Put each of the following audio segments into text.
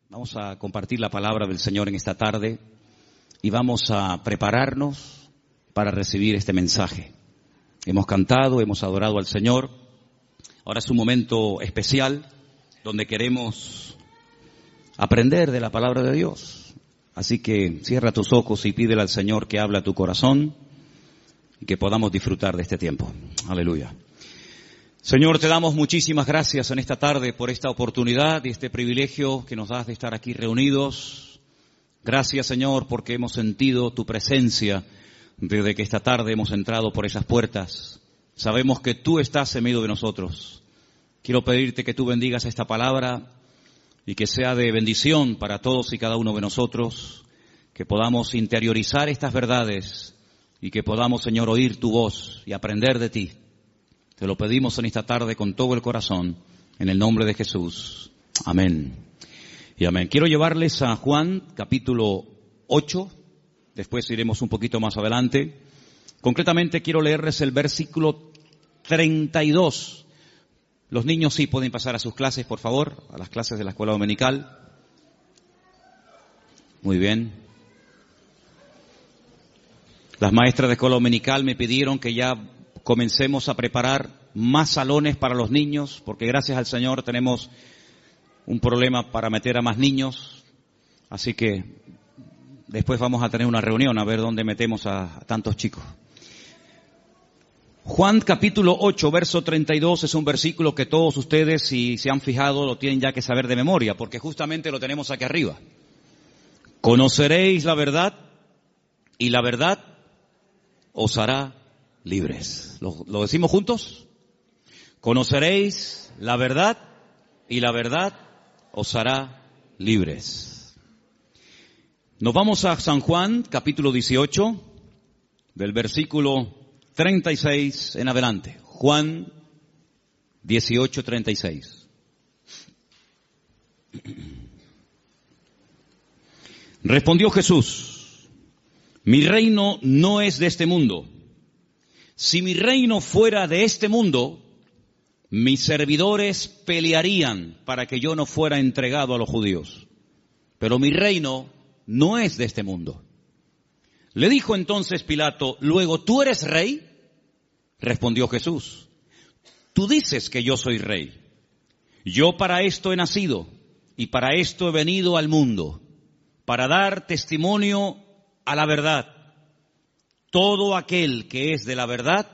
Vamos a compartir la palabra del Señor en esta tarde y vamos a prepararnos para recibir este mensaje. Hemos cantado, hemos adorado al Señor. Ahora es un momento especial donde queremos aprender de la palabra de Dios. Así que cierra tus ojos y pídele al Señor que hable a tu corazón y que podamos disfrutar de este tiempo. Aleluya. Señor, te damos muchísimas gracias en esta tarde por esta oportunidad y este privilegio que nos das de estar aquí reunidos. Gracias, Señor, porque hemos sentido tu presencia desde que esta tarde hemos entrado por esas puertas. Sabemos que tú estás en medio de nosotros. Quiero pedirte que tú bendigas esta palabra y que sea de bendición para todos y cada uno de nosotros, que podamos interiorizar estas verdades y que podamos, Señor, oír tu voz y aprender de ti. Te lo pedimos en esta tarde con todo el corazón, en el nombre de Jesús. Amén y amén. Quiero llevarles a Juan, capítulo 8. Después iremos un poquito más adelante. Concretamente quiero leerles el versículo 32. Los niños sí pueden pasar a sus clases, por favor, a las clases de la escuela dominical. Muy bien. Las maestras de escuela dominical me pidieron que ya comencemos a preparar más salones para los niños, porque gracias al Señor tenemos un problema para meter a más niños. Así que después vamos a tener una reunión a ver dónde metemos a tantos chicos. Juan capítulo 8, verso 32 es un versículo que todos ustedes, si se han fijado, lo tienen ya que saber de memoria, porque justamente lo tenemos aquí arriba. Conoceréis la verdad y la verdad os hará libres. ¿Lo decimos juntos? Conoceréis la verdad y la verdad os hará libres. Nos vamos a San Juan, capítulo 18, del versículo 36 en adelante. Juan 18, 36. Respondió Jesús: mi reino no es de este mundo. Si mi reino fuera de este mundo, mis servidores pelearían para que yo no fuera entregado a los judíos. Pero mi reino no es de este mundo. Le dijo entonces Pilato: ¿luego tú eres rey? Respondió Jesús: tú dices que yo soy rey. Yo para esto he nacido y para esto he venido al mundo, para dar testimonio a la verdad. Todo aquel que es de la verdad,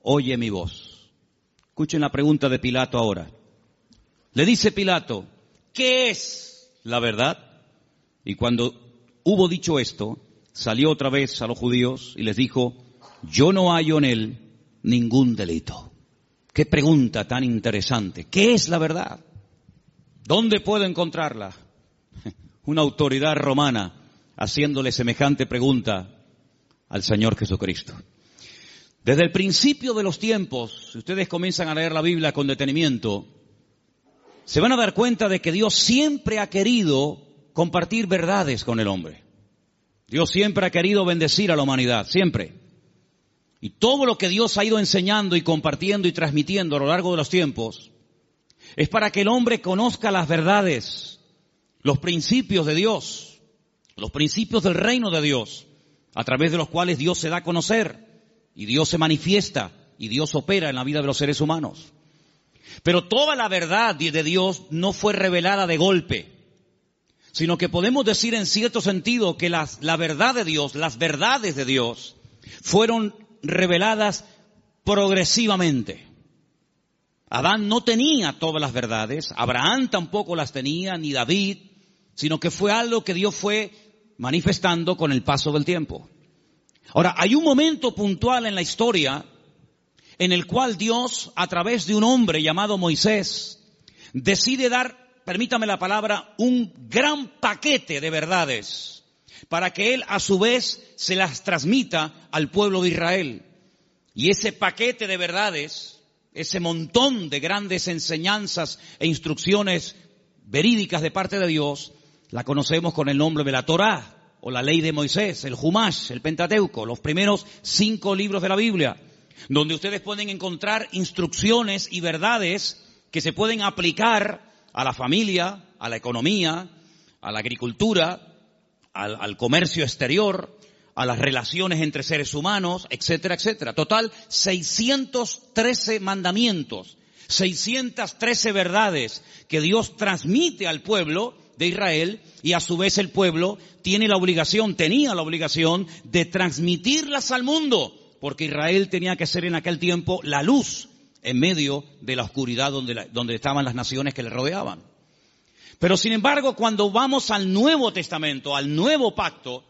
oye mi voz. Escuchen la pregunta de Pilato ahora. Le dice Pilato: ¿qué es la verdad? Y cuando hubo dicho esto, salió otra vez a los judíos y les dijo: yo no hallo en él ningún delito. Qué pregunta tan interesante. ¿Qué es la verdad? ¿Dónde puedo encontrarla? Una autoridad romana haciéndole semejante pregunta al Señor Jesucristo. Desde el principio de los tiempos, si ustedes comienzan a leer la Biblia con detenimiento, se van a dar cuenta de que Dios siempre ha querido compartir verdades con el hombre. Dios siempre ha querido bendecir a la humanidad, siempre. Y todo lo que Dios ha ido enseñando y compartiendo y transmitiendo a lo largo de los tiempos es para que el hombre conozca las verdades, los principios de Dios, los principios del reino de Dios, a través de los cuales Dios se da a conocer y Dios se manifiesta y Dios opera en la vida de los seres humanos. Pero toda la verdad de Dios no fue revelada de golpe, sino que podemos decir en cierto sentido que la verdad de Dios, las verdades de Dios, fueron reveladas progresivamente. Adán no tenía todas las verdades, Abraham tampoco las tenía, ni David, sino que fue algo que Dios fue manifestando con el paso del tiempo. Ahora, hay un momento puntual en la historia en el cual Dios, a través de un hombre llamado Moisés, decide dar, permítame la palabra, un gran paquete de verdades para que él a su vez se las transmita al pueblo de Israel. Y ese paquete de verdades, ese montón de grandes enseñanzas e instrucciones verídicas de parte de Dios, la conocemos con el nombre de la Torá, o la ley de Moisés, el Humash, el Pentateuco, los primeros 5 libros de la Biblia. donde ustedes pueden encontrar instrucciones y verdades que se pueden aplicar a la familia, a la economía, a la agricultura, al comercio exterior, a las relaciones entre seres humanos, etcétera, etcétera. Total, 613 mandamientos, 613 verdades que Dios transmite al pueblo de Israel, y a su vez el pueblo tenía la obligación de transmitirlas al mundo, porque Israel tenía que ser en aquel tiempo la luz en medio de la oscuridad donde estaban las naciones que le rodeaban. Pero sin embargo, cuando vamos al Nuevo Testamento, al Nuevo Pacto,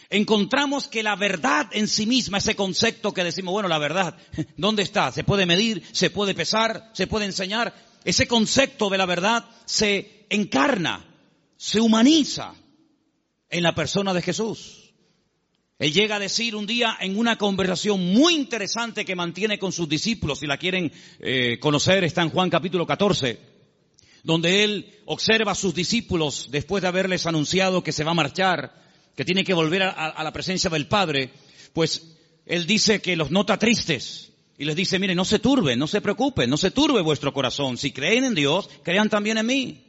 encontramos que la verdad en sí misma, ese concepto que decimos, bueno, la verdad, ¿dónde está? ¿Se puede medir? ¿Se puede pesar? ¿Se puede enseñar? Ese concepto de la verdad se encarna, se humaniza en la persona de Jesús. Él llega a decir un día en una conversación muy interesante que mantiene con sus discípulos, si la quieren conocer, está en Juan capítulo 14, donde él observa a sus discípulos después de haberles anunciado que se va a marchar, que tiene que volver a la presencia del Padre. Pues él dice que los nota tristes y les dice, miren, no se turben, no se preocupen, no se turbe vuestro corazón. Si creen en Dios, crean también en mí.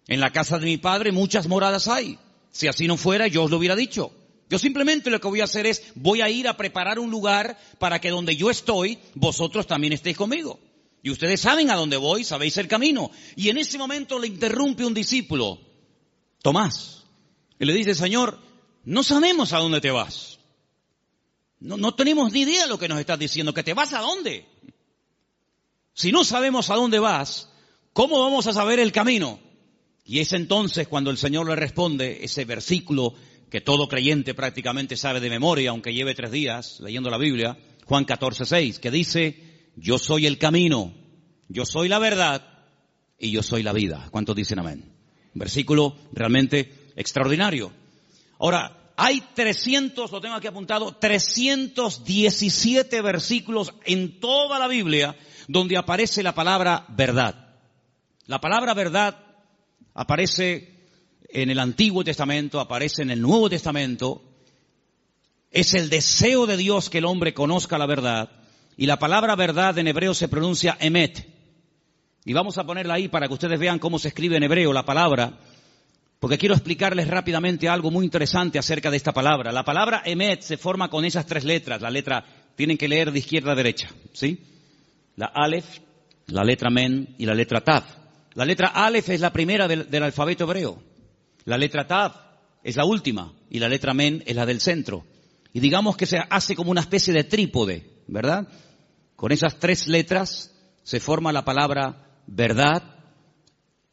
En la casa de mi Padre muchas moradas hay. Si así no fuera, yo os lo hubiera dicho. Yo simplemente lo que voy a hacer es, voy a ir a preparar un lugar para que donde yo estoy, vosotros también estéis conmigo. Y ustedes saben a dónde voy, sabéis el camino. Y en ese momento le interrumpe un discípulo, Tomás, y le dice, Señor, no sabemos a dónde te vas. No tenemos ni idea de lo que nos estás diciendo. ¿Que te vas a dónde? Si no sabemos a dónde vas, ¿cómo vamos a saber el camino? Y es entonces cuando el Señor le responde ese versículo que todo creyente prácticamente sabe de memoria, aunque lleve 3 días leyendo la Biblia, Juan 14:6, que dice, yo soy el camino, yo soy la verdad y yo soy la vida. ¿Cuántos dicen amén? Un versículo realmente extraordinario. Ahora, hay 300, lo tengo aquí apuntado, 317 versículos en toda la Biblia donde aparece la palabra verdad. La palabra verdad aparece en el Antiguo Testamento, aparece en el Nuevo Testamento. Es el deseo de Dios que el hombre conozca la verdad. Y la palabra verdad en hebreo se pronuncia emet. Y vamos a ponerla ahí para que ustedes vean cómo se escribe en hebreo la palabra, porque quiero explicarles rápidamente algo muy interesante acerca de esta palabra. La palabra emet se forma con esas 3 letras. La letra, tienen que leer de izquierda a derecha, ¿sí? La alef, la letra men y la letra tav. La letra alef es la primera del alfabeto hebreo. La letra tav es la última y la letra men es la del centro. Y digamos que se hace como una especie de trípode, ¿verdad? Con esas 3 letras se forma la palabra verdad,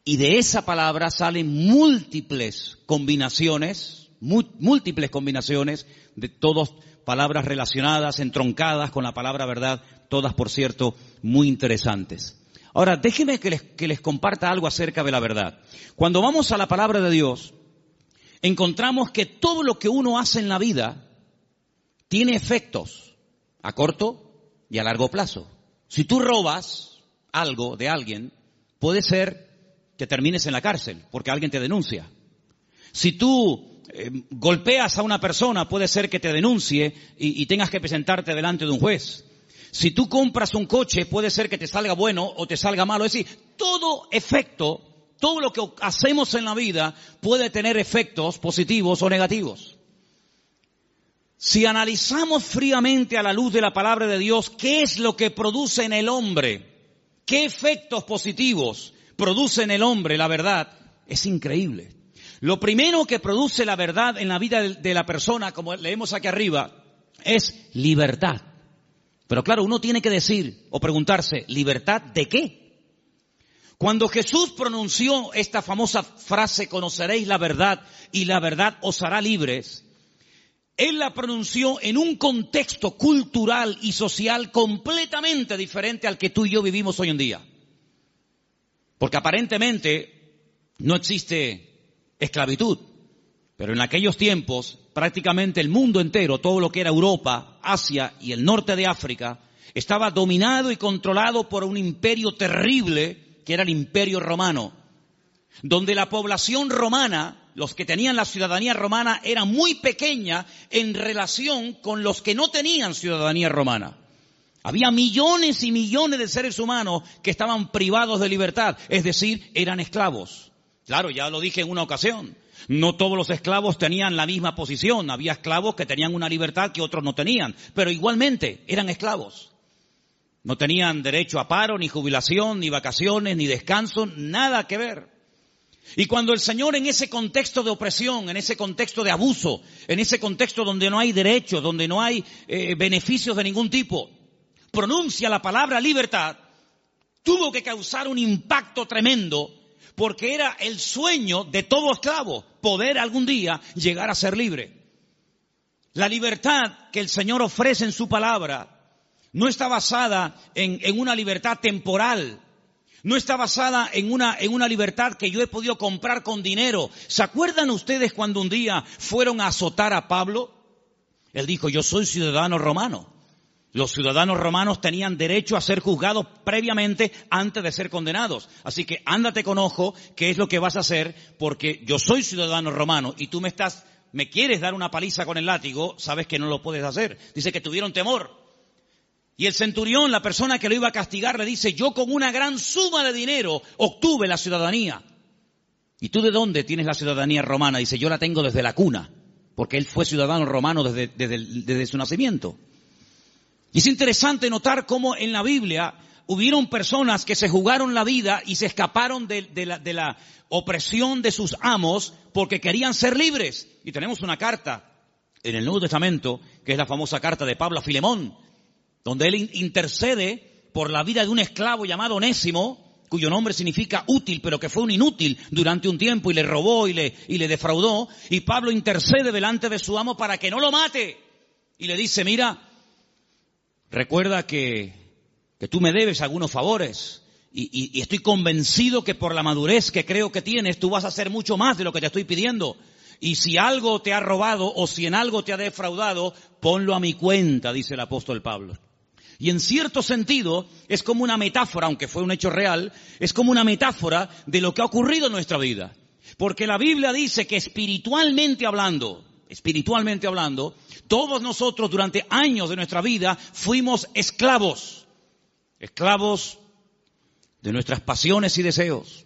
y de esa palabra salen múltiples combinaciones de todas palabras relacionadas, entroncadas con la palabra verdad, todas, por cierto, muy interesantes. Ahora, déjenme que les comparta algo acerca de la verdad. Cuando vamos a la palabra de Dios, encontramos que todo lo que uno hace en la vida tiene efectos a corto y a largo plazo. Si tú robas algo de alguien, puede ser que termines en la cárcel porque alguien te denuncia. Si tú golpeas a una persona, puede ser que te denuncie y tengas que presentarte delante de un juez. Si tú compras un coche, puede ser que te salga bueno o te salga malo. Es decir, todo efecto, todo lo que hacemos en la vida puede tener efectos positivos o negativos. Si analizamos fríamente a la luz de la palabra de Dios, ¿qué es lo que produce en el hombre? ¿Qué efectos positivos produce en el hombre la verdad? Es increíble. Lo primero que produce la verdad en la vida de la persona, como leemos aquí arriba, es libertad. Pero claro, uno tiene que decir o preguntarse, ¿libertad de qué? Cuando Jesús pronunció esta famosa frase, conoceréis la verdad y la verdad os hará libres, Él la pronunció en un contexto cultural y social completamente diferente al que tú y yo vivimos hoy en día. Porque aparentemente no existe esclavitud, pero en aquellos tiempos prácticamente el mundo entero, todo lo que era Europa, Asia y el norte de África, estaba dominado y controlado por un imperio terrible que era el Imperio Romano, donde la población romana, los que tenían la ciudadanía romana, era muy pequeña en relación con los que no tenían ciudadanía romana. Había millones y millones de seres humanos que estaban privados de libertad, es decir, eran esclavos. Claro, ya lo dije en una ocasión, no todos los esclavos tenían la misma posición, había esclavos que tenían una libertad que otros no tenían, pero igualmente eran esclavos. No tenían derecho a paro, ni jubilación, ni vacaciones, ni descanso, nada que ver. Y cuando el Señor en ese contexto de opresión, en ese contexto de abuso, en ese contexto donde no hay derechos, donde no hay beneficios de ningún tipo, pronuncia la palabra libertad, tuvo que causar un impacto tremendo, porque era el sueño de todo esclavo, poder algún día llegar a ser libre. La libertad que el Señor ofrece en su palabra no está basada en una libertad temporal, no está basada en una libertad que yo he podido comprar con dinero. ¿Se acuerdan ustedes cuando un día fueron a azotar a Pablo? Él dijo, yo soy ciudadano romano. Los ciudadanos romanos tenían derecho a ser juzgados previamente antes de ser condenados. Así que ándate con ojo qué es lo que vas a hacer, porque yo soy ciudadano romano y tú me quieres dar una paliza con el látigo, sabes que no lo puedes hacer. Dice que tuvieron temor. Y el centurión, la persona que lo iba a castigar, le dice, yo con una gran suma de dinero obtuve la ciudadanía. ¿Y tú de dónde tienes la ciudadanía romana? Dice, yo la tengo desde la cuna, porque él fue ciudadano romano desde su nacimiento. Y es interesante notar cómo en la Biblia hubieron personas que se jugaron la vida y se escaparon de la opresión de sus amos porque querían ser libres. Y tenemos una carta en el Nuevo Testamento, que es la famosa carta de Pablo a Filemón, donde él intercede por la vida de un esclavo llamado Onésimo, cuyo nombre significa útil, pero que fue un inútil durante un tiempo y le robó y le defraudó. Y Pablo intercede delante de su amo para que no lo mate. Y le dice, mira, recuerda que tú me debes algunos favores y estoy convencido que por la madurez que creo que tienes, tú vas a hacer mucho más de lo que te estoy pidiendo. Y si algo te ha robado o si en algo te ha defraudado, ponlo a mi cuenta, dice el apóstol Pablo. Y en cierto sentido es como una metáfora, aunque fue un hecho real, es como una metáfora de lo que ha ocurrido en nuestra vida. Porque la Biblia dice que espiritualmente hablando, todos nosotros durante años de nuestra vida fuimos esclavos de nuestras pasiones y deseos,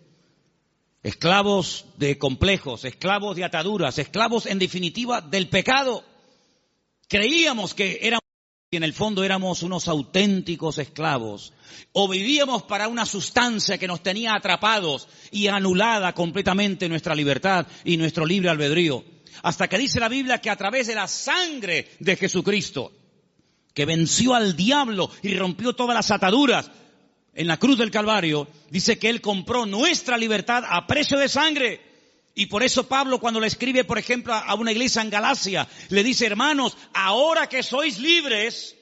esclavos de complejos, esclavos de ataduras, esclavos en definitiva del pecado. Creíamos que éramos, y en el fondo éramos unos auténticos esclavos, o vivíamos para una sustancia que nos tenía atrapados y anulada completamente nuestra libertad y nuestro libre albedrío. Hasta que dice la Biblia que a través de la sangre de Jesucristo, que venció al diablo y rompió todas las ataduras en la cruz del Calvario, dice que Él compró nuestra libertad a precio de sangre. Y por eso Pablo, cuando le escribe, por ejemplo, a una iglesia en Galacia, le dice, hermanos, ahora que sois libres,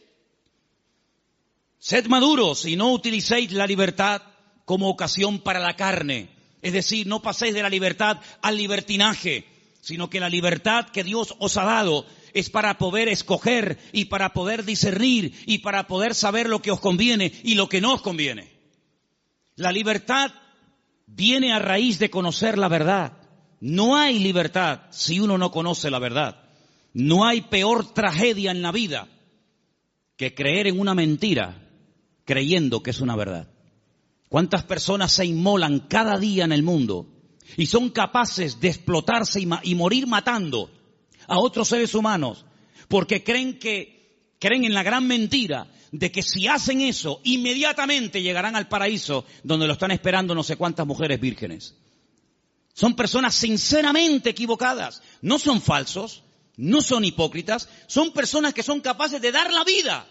sed maduros y no utilicéis la libertad como ocasión para la carne. Es decir, no paséis de la libertad al libertinaje, sino que la libertad que Dios os ha dado es para poder escoger y para poder discernir y para poder saber lo que os conviene y lo que no os conviene. La libertad viene a raíz de conocer la verdad. No hay libertad si uno no conoce la verdad. No hay peor tragedia en la vida que creer en una mentira creyendo que es una verdad. ¿Cuántas personas se inmolan cada día en el mundo y son capaces de explotarse y morir matando a otros seres humanos porque creen en la gran mentira de que si hacen eso inmediatamente llegarán al paraíso donde lo están esperando no sé cuántas mujeres vírgenes? Son personas sinceramente equivocadas, no son falsos, no son hipócritas, son personas que son capaces de dar la vida,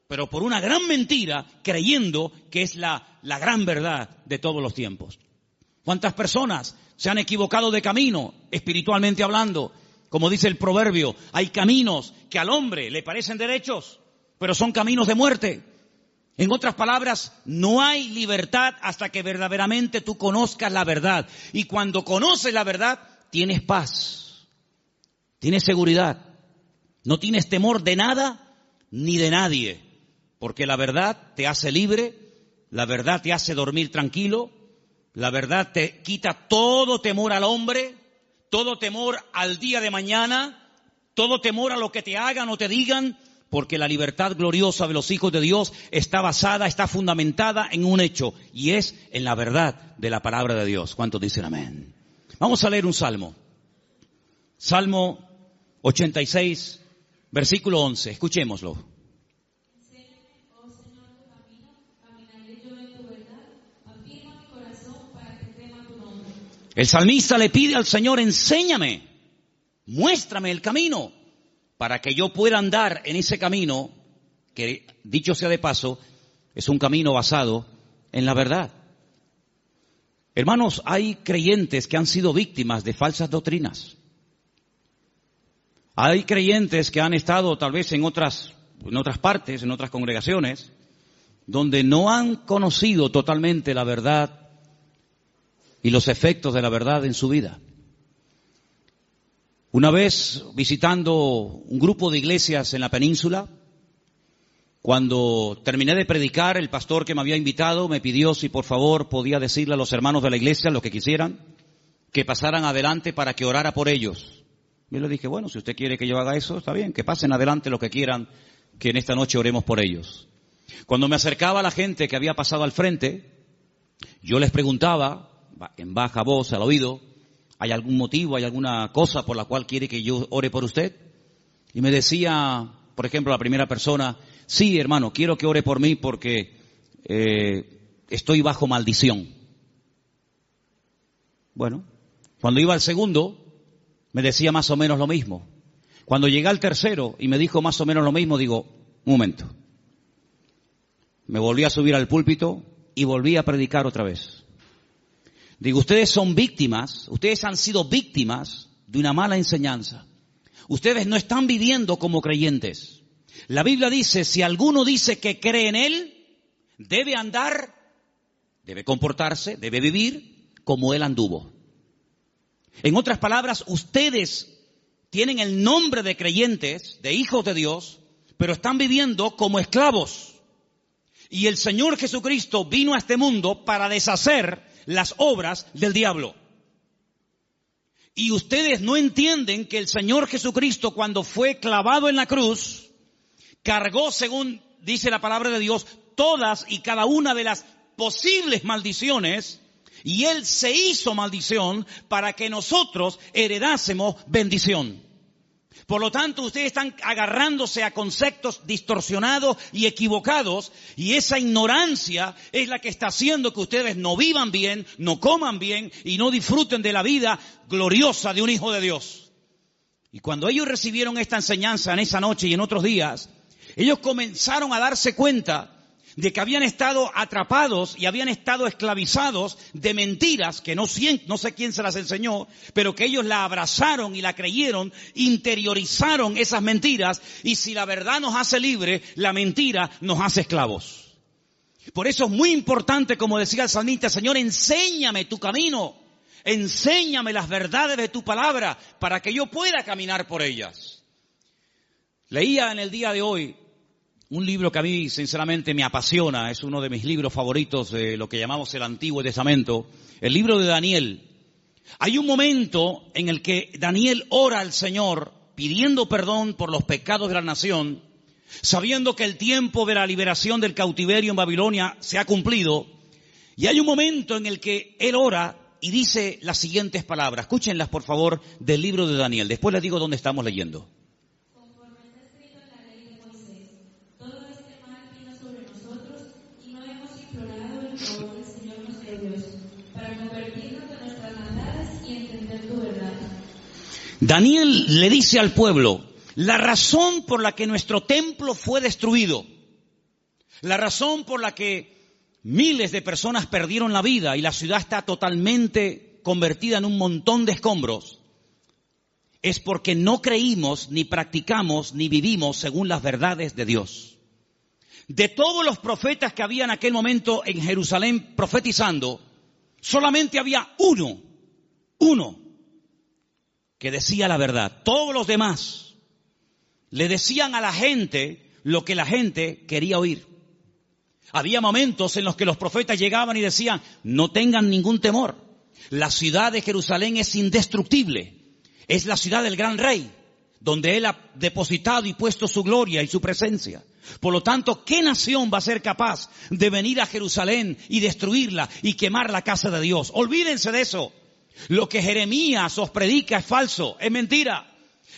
pero por una gran mentira, creyendo que es la gran verdad de todos los tiempos. ¿Cuántas personas se han equivocado de camino, espiritualmente hablando? Como dice el proverbio, hay caminos que al hombre le parecen derechos, pero son caminos de muerte. En otras palabras, no hay libertad hasta que verdaderamente tú conozcas la verdad. Y cuando conoces la verdad, tienes paz, tienes seguridad, no tienes temor de nada ni de nadie. Porque la verdad te hace libre, la verdad te hace dormir tranquilo, la verdad te quita todo temor al hombre, todo temor al día de mañana, todo temor a lo que te hagan o te digan, porque la libertad gloriosa de los hijos de Dios está basada, está fundamentada en un hecho, y es en la verdad de la palabra de Dios. ¿Cuántos dicen amén? Vamos a leer un salmo. Salmo 86, versículo 11. Escuchémoslo. El salmista le pide al Señor, enséñame, muéstrame el camino, para que yo pueda andar en ese camino, que dicho sea de paso, es un camino basado en la verdad. Hermanos, hay creyentes que han sido víctimas de falsas doctrinas. Hay creyentes que han estado tal vez en otras partes, en otras congregaciones, donde no han conocido totalmente la verdad y los efectos de la verdad en su vida. Una vez visitando un grupo de iglesias en la península, cuando terminé de predicar, el pastor que me había invitado me pidió si por favor podía decirle a los hermanos de la iglesia, lo que quisieran, que pasaran adelante para que orara por ellos. Yo le dije, bueno, si usted quiere que yo haga eso, está bien, que pasen adelante lo que quieran, que en esta noche oremos por ellos. Cuando me acercaba a la gente que había pasado al frente, yo les preguntaba, en baja voz, al oído, ¿hay algún motivo, hay alguna cosa por la cual quiere que yo ore por usted? Y me decía, por ejemplo, la primera persona, sí, hermano, quiero que ore por mí porque estoy bajo maldición. Bueno, cuando iba al segundo, me decía más o menos lo mismo. Cuando llegué al tercero y me dijo más o menos lo mismo, digo, un momento. Me volví a subir al púlpito y volví a predicar otra vez. Digo, ustedes son víctimas, ustedes han sido víctimas de una mala enseñanza. Ustedes no están viviendo como creyentes. La Biblia dice, si alguno dice que cree en Él, debe andar, debe comportarse, debe vivir como Él anduvo. En otras palabras, ustedes tienen el nombre de creyentes, de hijos de Dios, pero están viviendo como esclavos. Y el Señor Jesucristo vino a este mundo para deshacer las obras del diablo. Y ustedes no entienden que el Señor Jesucristo, cuando fue clavado en la cruz, cargó, según dice la palabra de Dios, todas y cada una de las posibles maldiciones, y Él se hizo maldición para que nosotros heredásemos bendición. Por lo tanto, ustedes están agarrándose a conceptos distorsionados y equivocados, y esa ignorancia es la que está haciendo que ustedes no vivan bien, no coman bien y no disfruten de la vida gloriosa de un hijo de Dios. Y cuando ellos recibieron esta enseñanza en esa noche y en otros días, ellos comenzaron a darse cuenta de que habían estado atrapados y habían estado esclavizados de mentiras que no sé quién se las enseñó, pero que ellos la abrazaron y la creyeron, interiorizaron esas mentiras, y si la verdad nos hace libres, la mentira nos hace esclavos. Por eso es muy importante, como decía el salmista, Señor, enséñame tu camino, enséñame las verdades de tu palabra para que yo pueda caminar por ellas. Leía en el día de hoy un libro que a mí sinceramente me apasiona, es uno de mis libros favoritos de lo que llamamos el Antiguo Testamento, el libro de Daniel. Hay un momento en el que Daniel ora al Señor pidiendo perdón por los pecados de la nación, sabiendo que el tiempo de la liberación del cautiverio en Babilonia se ha cumplido, y hay un momento en el que él ora y dice las siguientes palabras. Escúchenlas por favor del libro de Daniel, después les digo dónde estamos leyendo. Daniel le dice al pueblo, la razón por la que nuestro templo fue destruido, la razón por la que miles de personas perdieron la vida y la ciudad está totalmente convertida en un montón de escombros, es porque no creímos, ni practicamos, ni vivimos según las verdades de Dios. De todos los profetas que había en aquel momento en Jerusalén profetizando, solamente había uno que decía la verdad. Todos los demás le decían a la gente lo que la gente quería oír. Había momentos en los que los profetas llegaban y decían, no tengan ningún temor. La ciudad de Jerusalén es indestructible. Es la ciudad del gran rey. donde Él ha depositado y puesto su gloria y su presencia. Por lo tanto, ¿qué nación va a ser capaz de venir a Jerusalén y destruirla y quemar la casa de Dios? Olvídense de eso. Lo que Jeremías os predica es falso, es mentira.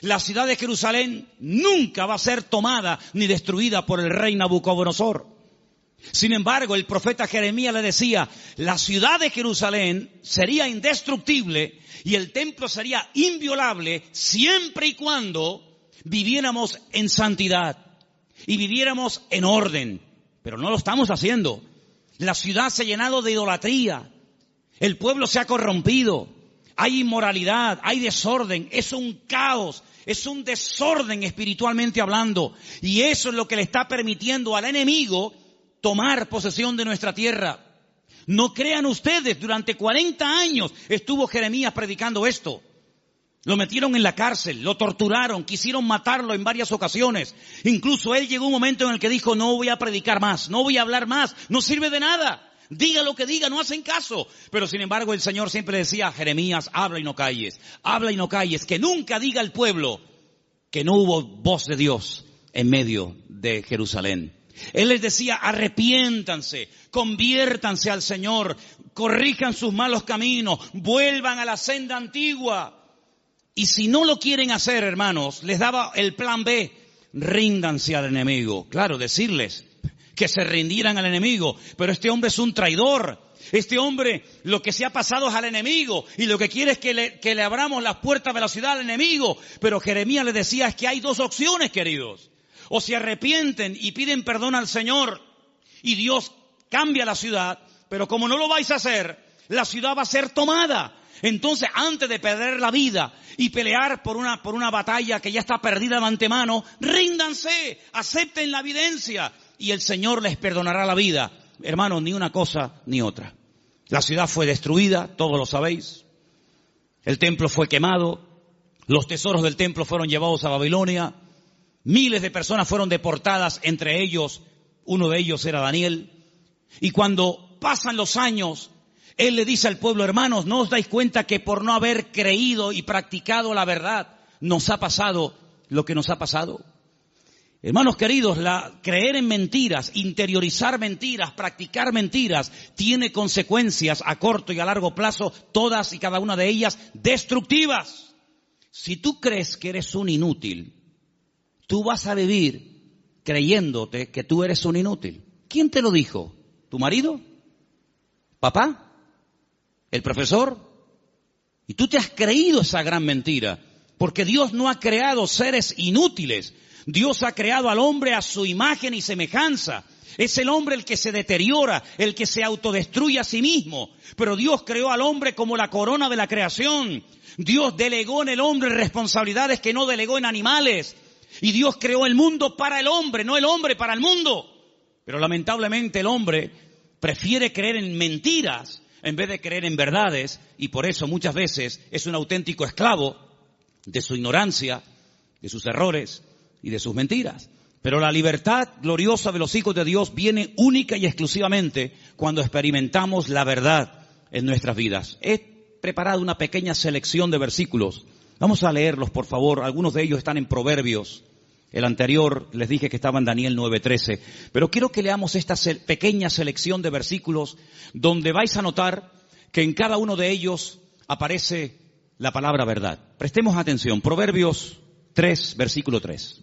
La ciudad de Jerusalén nunca va a ser tomada ni destruida por el rey Nabucodonosor. Sin embargo, el profeta Jeremías le decía, la ciudad de Jerusalén sería indestructible y el templo sería inviolable siempre y cuando viviéramos en santidad y viviéramos en orden. Pero no lo estamos haciendo. La ciudad se ha llenado de idolatría. El pueblo se ha corrompido. Hay inmoralidad, hay desorden. Es un caos, es un desorden espiritualmente hablando. Y eso es lo que le está permitiendo al enemigo tomar posesión de nuestra tierra. No crean ustedes, durante 40 años estuvo Jeremías predicando esto. Lo metieron en la cárcel, lo torturaron, quisieron matarlo en varias ocasiones. Incluso él llegó un momento en el que dijo, no voy a predicar más, no voy a hablar más, no sirve de nada. Diga lo que diga, no hacen caso. Pero sin embargo el Señor siempre le decía a Jeremías, habla y no calles, que nunca diga al pueblo que no hubo voz de Dios en medio de Jerusalén. Él les decía, arrepiéntanse, conviértanse al Señor, corrijan sus malos caminos, vuelvan a la senda antigua. Y si no lo quieren hacer, hermanos, les daba el plan B, ríndanse al enemigo. Claro, decirles que se rindieran al enemigo, pero este hombre es un traidor. Este hombre lo que se ha pasado es al enemigo y lo que quiere es que le abramos las puertas de la ciudad al enemigo. Pero Jeremías le decía, es que hay dos opciones, queridos. O se arrepienten y piden perdón al Señor y Dios cambia la ciudad, pero como no lo vais a hacer, la ciudad va a ser tomada. Entonces, antes de perder la vida y pelear por una batalla que ya está perdida de antemano, ríndanse, acepten la evidencia y el Señor les perdonará la vida. Hermanos, ni una cosa ni otra. La ciudad fue destruida, todos lo sabéis. El templo fue quemado, los tesoros del templo fueron llevados a Babilonia. Miles de personas fueron deportadas, entre ellos, uno de ellos era Daniel. Y cuando pasan los años, él le dice al pueblo, hermanos, ¿no os dais cuenta que por no haber creído y practicado la verdad, nos ha pasado lo que nos ha pasado? Hermanos queridos, creer en mentiras, interiorizar mentiras, practicar mentiras, tiene consecuencias a corto y a largo plazo, todas y cada una de ellas destructivas. Si tú crees que eres un inútil, tú vas a vivir creyéndote que tú eres un inútil. ¿Quién te lo dijo? ¿Tu marido? ¿Papá? ¿El profesor? Y tú te has creído esa gran mentira, porque Dios no ha creado seres inútiles. Dios ha creado al hombre a su imagen y semejanza. Es el hombre el que se deteriora, el que se autodestruye a sí mismo. Pero Dios creó al hombre como la corona de la creación. Dios delegó en el hombre responsabilidades que no delegó en animales. Y Dios creó el mundo para el hombre, no el hombre para el mundo. Pero lamentablemente el hombre prefiere creer en mentiras en vez de creer en verdades. Y por eso muchas veces es un auténtico esclavo de su ignorancia, de sus errores y de sus mentiras. Pero la libertad gloriosa de los hijos de Dios viene única y exclusivamente cuando experimentamos la verdad en nuestras vidas. He preparado una pequeña selección de versículos. Vamos a leerlos, por favor. Algunos de ellos están en Proverbios. El anterior les dije que estaba en Daniel 9:13. Pero quiero que leamos esta pequeña selección de versículos donde vais a notar que en cada uno de ellos aparece la palabra verdad. Prestemos atención. Proverbios 3, versículo 3.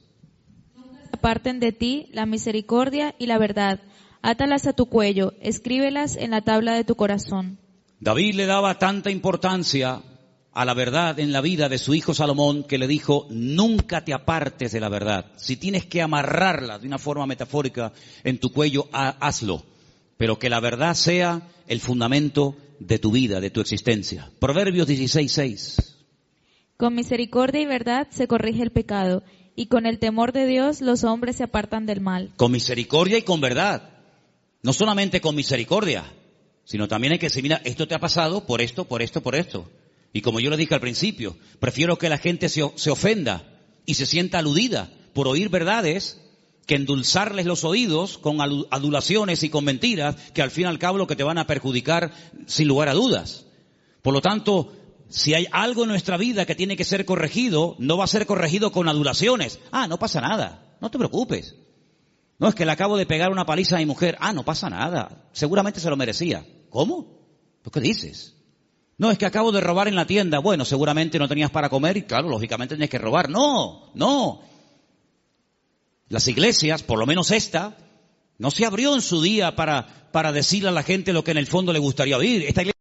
Aparten de ti la misericordia y la verdad. Átalas a tu cuello, escríbelas en la tabla de tu corazón. David le daba tanta importancia a la verdad en la vida de su hijo Salomón que le dijo, nunca te apartes de la verdad. Si tienes que amarrarla de una forma metafórica en tu cuello, hazlo. Pero que la verdad sea el fundamento de tu vida, de tu existencia. Proverbios 16:6. Con misericordia y verdad se corrige el pecado, y con el temor de Dios los hombres se apartan del mal. Con misericordia y con verdad. No solamente con misericordia, sino también hay que decir, mira, esto te ha pasado por esto, por esto, por esto. Y como yo le dije al principio, prefiero que la gente se ofenda y se sienta aludida por oír verdades que endulzarles los oídos con adulaciones y con mentiras que al fin y al cabo lo que te van a perjudicar sin lugar a dudas. Por lo tanto, si hay algo en nuestra vida que tiene que ser corregido, no va a ser corregido con adulaciones. No pasa nada, no te preocupes. No, es que le acabo de pegar una paliza a mi mujer. No pasa nada, seguramente se lo merecía. ¿Cómo? ¿Tú qué dices? No, es que acabo de robar en la tienda. Bueno, seguramente no tenías para comer y claro, lógicamente tenías que robar. No. Las iglesias, por lo menos esta, no se abrió en su día para decirle a la gente lo que en el fondo le gustaría oír. Esta iglesia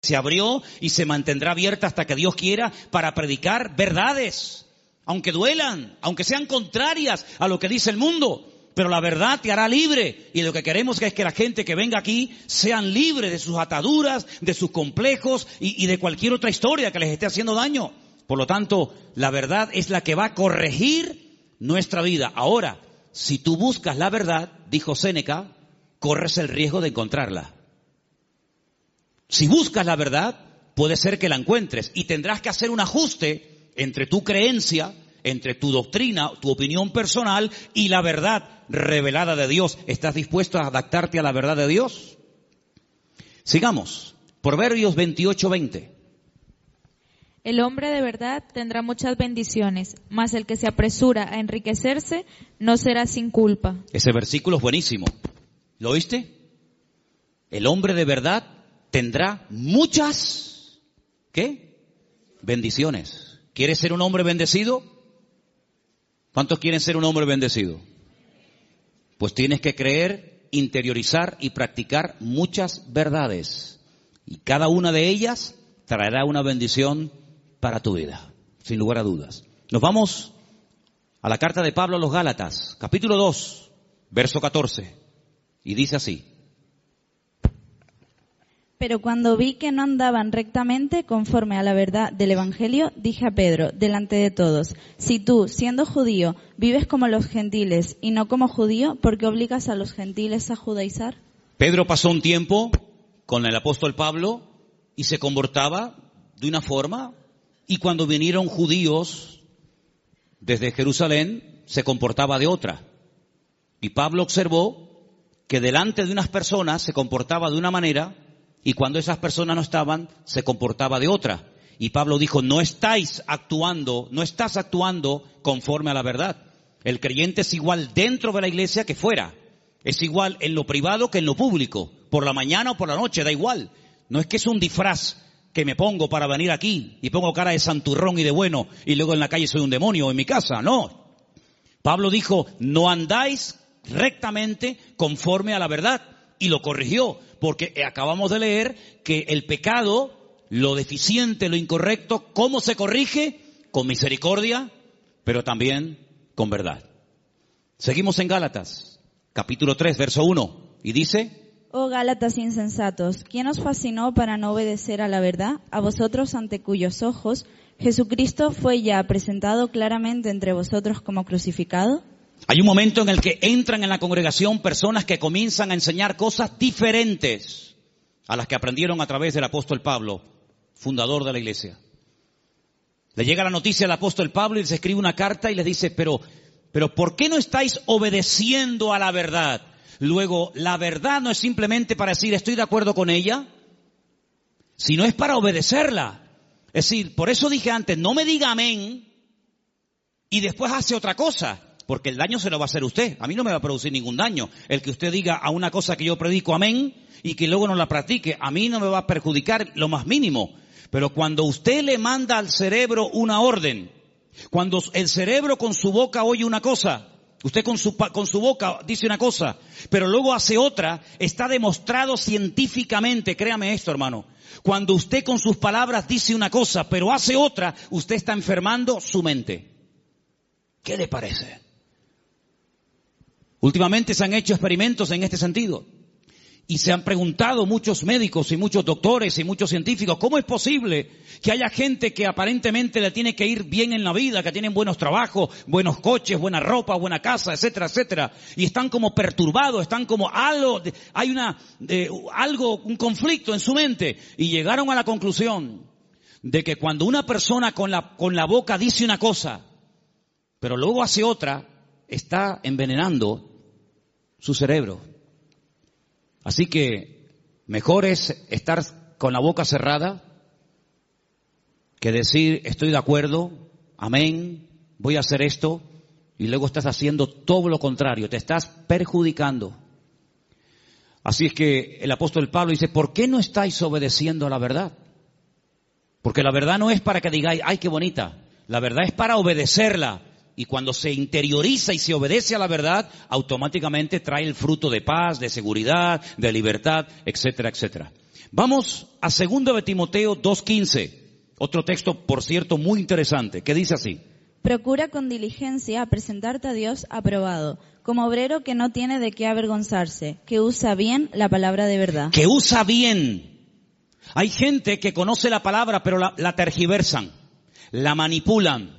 se abrió y se mantendrá abierta hasta que Dios quiera para predicar verdades, aunque duelan, aunque sean contrarias a lo que dice el mundo. Pero la verdad te hará libre y lo que queremos es que la gente que venga aquí sean libres de sus ataduras, de sus complejos y de cualquier otra historia que les esté haciendo daño. Por lo tanto, la verdad es la que va a corregir nuestra vida. Ahora, si tú buscas la verdad, dijo Séneca, corres el riesgo de encontrarla. Si buscas la verdad, puede ser que la encuentres y tendrás que hacer un ajuste entre tu creencia, entre tu doctrina, tu opinión personal y la verdad revelada de Dios. ¿Estás dispuesto a adaptarte a la verdad de Dios? Sigamos. Proverbios 28:20. El hombre de verdad tendrá muchas bendiciones, mas el que se apresura a enriquecerse no será sin culpa. Ese versículo es buenísimo. ¿Lo oíste? El hombre de verdad tendrá muchas, ¿qué? Bendiciones. ¿Quieres ser un hombre bendecido? ¿Cuántos quieren ser un hombre bendecido? Pues tienes que creer, interiorizar y practicar muchas verdades. Y cada una de ellas traerá una bendición para tu vida, sin lugar a dudas. Nos vamos a la carta de Pablo a los Gálatas, capítulo 2, verso 14. Y dice así. Pero cuando vi que no andaban rectamente conforme a la verdad del Evangelio, dije a Pedro, delante de todos, si tú, siendo judío, vives como los gentiles y no como judío, ¿por qué obligas a los gentiles a judaizar? Pedro pasó un tiempo con el apóstol Pablo y se comportaba de una forma, y cuando vinieron judíos desde Jerusalén, se comportaba de otra. Y Pablo observó que delante de unas personas se comportaba de una manera, y cuando esas personas no estaban, se comportaba de otra. Y Pablo dijo, no estás actuando conforme a la verdad. El creyente es igual dentro de la iglesia que fuera. Es igual en lo privado que en lo público. Por la mañana o por la noche, da igual. No es que es un disfraz que me pongo para venir aquí y pongo cara de santurrón y de bueno y luego en la calle soy un demonio o en mi casa. No. Pablo dijo, no andáis rectamente conforme a la verdad. Y lo corrigió, porque acabamos de leer que el pecado, lo deficiente, lo incorrecto, ¿cómo se corrige? Con misericordia, pero también con verdad. Seguimos en Gálatas, capítulo 3, verso 1, y dice: Oh Gálatas insensatos, ¿quién os fascinó para no obedecer a la verdad? A vosotros ante cuyos ojos Jesucristo fue ya presentado claramente entre vosotros como crucificado. Hay un momento en el que entran en la congregación personas que comienzan a enseñar cosas diferentes a las que aprendieron a través del apóstol Pablo, fundador de la iglesia. Le llega la noticia al apóstol Pablo y les escribe una carta y les dice, pero ¿por qué no estáis obedeciendo a la verdad? Luego, la verdad no es simplemente para decir estoy de acuerdo con ella, sino es para obedecerla. Es decir, por eso dije antes, no me diga amén y después hace otra cosa. Porque el daño se lo va a hacer usted. A mí no me va a producir ningún daño. El que usted diga a una cosa que yo predico amén y que luego no la practique, a mí no me va a perjudicar lo más mínimo. Pero cuando usted le manda al cerebro una orden, cuando el cerebro con su boca oye una cosa, usted con su boca dice una cosa, pero luego hace otra, está demostrado científicamente, créame esto, hermano. Cuando usted con sus palabras dice una cosa, pero hace otra, usted está enfermando su mente. ¿Qué le parece? Últimamente se han hecho experimentos en este sentido y se han preguntado muchos médicos y muchos doctores y muchos científicos, ¿cómo es posible que haya gente que aparentemente le tiene que ir bien en la vida, que tienen buenos trabajos, buenos coches, buena ropa, buena casa, etcétera, etcétera, y están como perturbados, están como hay un conflicto en su mente? Y llegaron a la conclusión de que cuando una persona con la boca dice una cosa, pero luego hace otra, está envenenando su cerebro. Así que mejor es estar con la boca cerrada que decir estoy de acuerdo, amén, voy a hacer esto, y luego estás haciendo todo lo contrario, te estás perjudicando. Así es que el apóstol Pablo dice, ¿por qué no estáis obedeciendo a la verdad? Porque la verdad no es para que digáis, ay, qué bonita. La verdad es para obedecerla. Y cuando se interioriza y se obedece a la verdad, automáticamente trae el fruto de paz, de seguridad, de libertad, etcétera, etcétera. Vamos a 2 de Timoteo 2:15. Otro texto, por cierto, muy interesante, que dice así. Procura con diligencia presentarte a Dios aprobado, como obrero que no tiene de qué avergonzarse, que usa bien la palabra de verdad. Que usa bien. Hay gente que conoce la palabra, pero la tergiversan, la manipulan,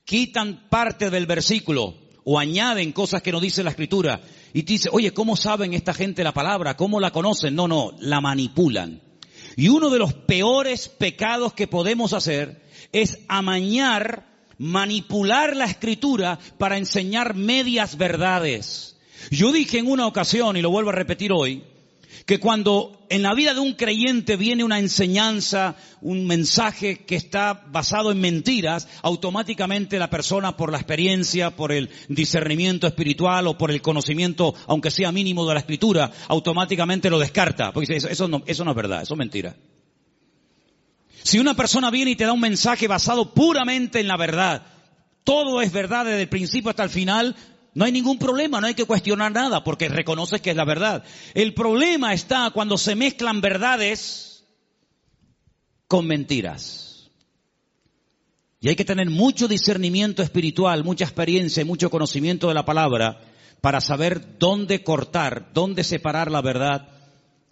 quitan parte del versículo o añaden cosas que no dice la Escritura. Y te dice, oye, ¿cómo saben esta gente la palabra? ¿Cómo la conocen? No, la manipulan. Y uno de los peores pecados que podemos hacer es amañar, manipular la Escritura para enseñar medias verdades. Yo dije en una ocasión, y lo vuelvo a repetir hoy, que cuando en la vida de un creyente viene una enseñanza, un mensaje que está basado en mentiras, automáticamente la persona, por la experiencia, por el discernimiento espiritual o por el conocimiento, aunque sea mínimo, de la Escritura, automáticamente lo descarta, porque dice, eso no es verdad, eso es mentira. Si una persona viene y te da un mensaje basado puramente en la verdad, todo es verdad desde el principio hasta el final, no hay ningún problema, no hay que cuestionar nada, porque reconoces que es la verdad. El problema está cuando se mezclan verdades con mentiras. Y hay que tener mucho discernimiento espiritual, mucha experiencia y mucho conocimiento de la palabra para saber dónde cortar, dónde separar la verdad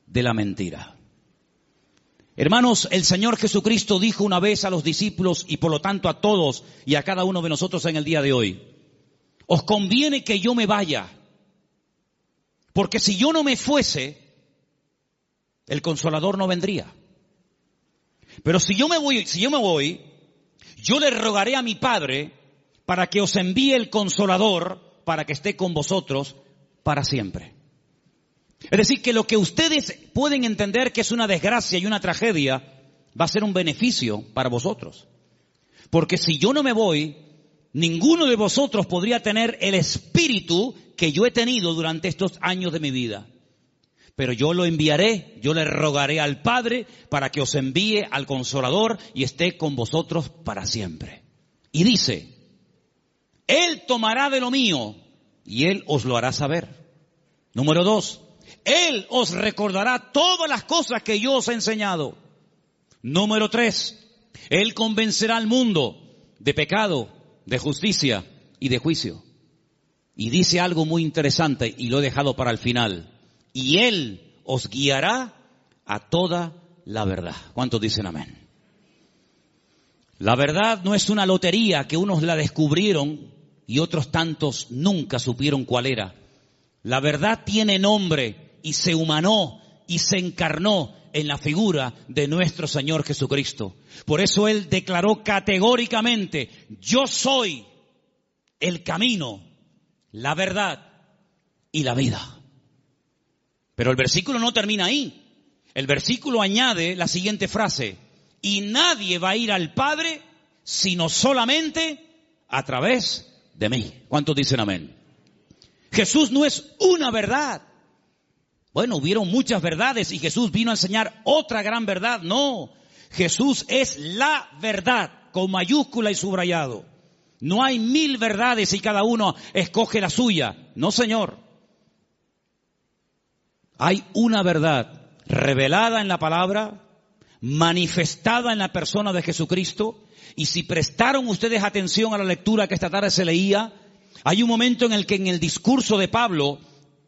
de la mentira. Hermanos, el Señor Jesucristo dijo una vez a los discípulos y por lo tanto a todos y a cada uno de nosotros en el día de hoy, os conviene que yo me vaya, porque si yo no me fuese, el Consolador no vendría. Pero si yo me voy, yo le rogaré a mi Padre para que os envíe el Consolador para que esté con vosotros para siempre. Es decir, que lo que ustedes pueden entender que es una desgracia y una tragedia, va a ser un beneficio para vosotros. Porque si yo no me voy, ninguno de vosotros podría tener el espíritu que yo he tenido durante estos años de mi vida. Pero yo lo enviaré, yo le rogaré al Padre para que os envíe al Consolador y esté con vosotros para siempre. Y dice, Él tomará de lo mío y Él os lo hará saber. Número 2, Él os recordará todas las cosas que yo os he enseñado. Número 3, Él convencerá al mundo de pecado, de justicia y de juicio. Y dice algo muy interesante y lo he dejado para el final. Y Él os guiará a toda la verdad. ¿Cuántos dicen amén? La verdad no es una lotería que unos la descubrieron y otros tantos nunca supieron cuál era. La verdad tiene nombre y se humanó y se encarnó en la figura de nuestro Señor Jesucristo. Por eso Él declaró categóricamente, yo soy el camino, la verdad y la vida. Pero el versículo no termina ahí. El versículo añade la siguiente frase, y nadie va a ir al Padre sino solamente a través de mí. ¿Cuántos dicen amén? Jesús no es una verdad. Bueno, hubieron muchas verdades y Jesús vino a enseñar otra gran verdad. No, Jesús es la verdad, con mayúscula y subrayado. No hay 1000 verdades y cada uno escoge la suya. No, Señor. Hay una verdad revelada en la palabra, manifestada en la persona de Jesucristo. Y si prestaron ustedes atención a la lectura que esta tarde se leía, hay un momento en el que en el discurso de Pablo,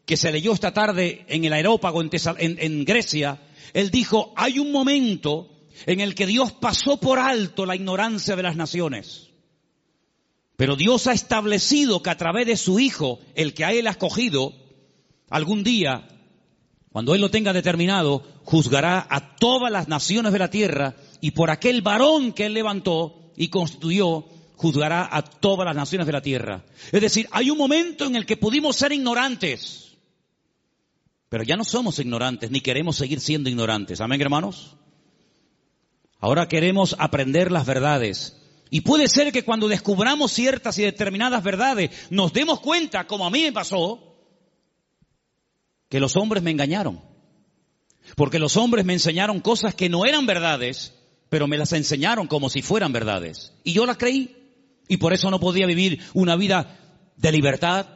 que se leyó esta tarde en el Areópago en Grecia, él dijo, hay un momento en el que Dios pasó por alto la ignorancia de las naciones. Pero Dios ha establecido que a través de su Hijo, el que a Él ha escogido, algún día, cuando Él lo tenga determinado, juzgará a todas las naciones de la tierra y por aquel varón que Él levantó y constituyó, juzgará a todas las naciones de la tierra. Es decir, hay un momento en el que pudimos ser ignorantes, pero ya no somos ignorantes, ni queremos seguir siendo ignorantes. ¿Amén, hermanos? Ahora queremos aprender las verdades. Y puede ser que cuando descubramos ciertas y determinadas verdades, nos demos cuenta, como a mí me pasó, que los hombres me engañaron. Porque los hombres me enseñaron cosas que no eran verdades, pero me las enseñaron como si fueran verdades. Y yo las creí. Y por eso no podía vivir una vida de libertad,